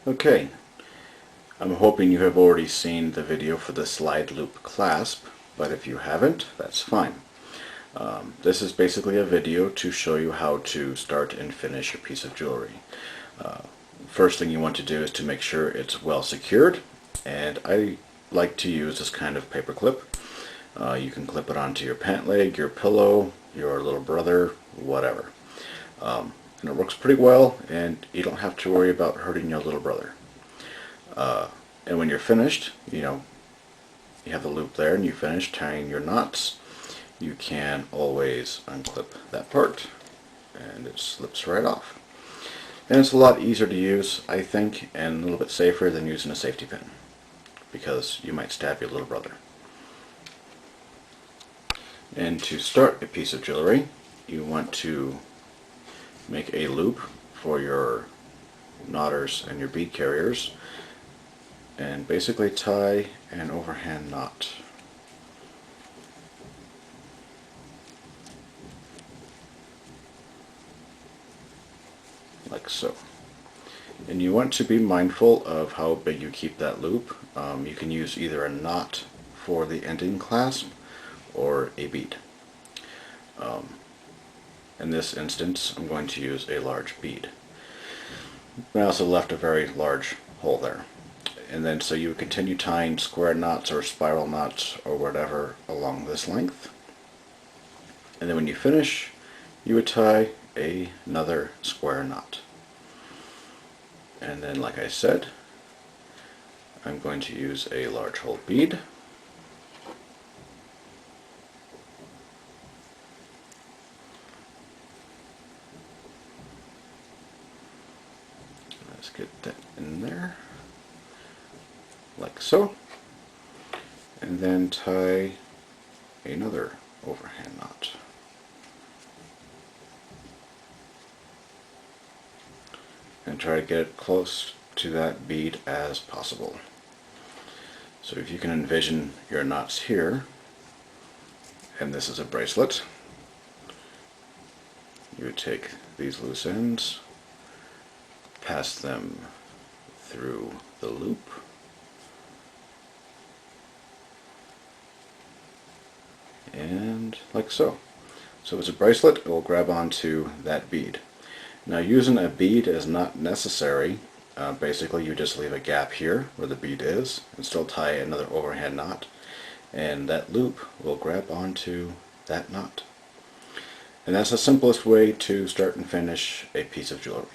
Okay, I'm hoping you have already seen the video for the slide loop clasp, but if you haven't, that's fine. This is basically a video to show you how to start and finish a piece of jewelry. Uh, First thing you want to do is to make sure it's well secured, and I like to use this kind of paper clip. You can clip it onto your pant leg, your pillow, your little brother, whatever. And it works pretty well, and you don't have to worry about hurting your little brother. And when you're finished, you have the loop there and you finish tying your knots, you can always unclip that part and it slips right off. And it's a lot easier to use, I think, and a little bit safer than using a safety pin, because you might stab your little brother. And to start a piece of jewelry, you want to make a loop for your knotters and your bead carriers, and basically tie an overhand knot. Like so. And you want to be mindful of how big you keep that loop. You can use either a knot for the ending clasp or a bead. In this instance, I'm going to use a large bead. I also left a very large hole there. And then so you would continue tying square knots or spiral knots or whatever along this length. And then when you finish, you would tie another square knot. And then, like I said, I'm going to use a large hole bead. Let's get that in there, like so. And then tie another overhand knot. And try to get it close to that bead as possible. So if you can envision your knots here, and this is a bracelet, you would take these loose ends, pass them through the loop, and like so. So as a bracelet, it will grab onto that bead. Now, using a bead is not necessary. Basically, you just leave a gap here where the bead is and still tie another overhand knot, and that loop will grab onto that knot. And that's the simplest way to start and finish a piece of jewelry.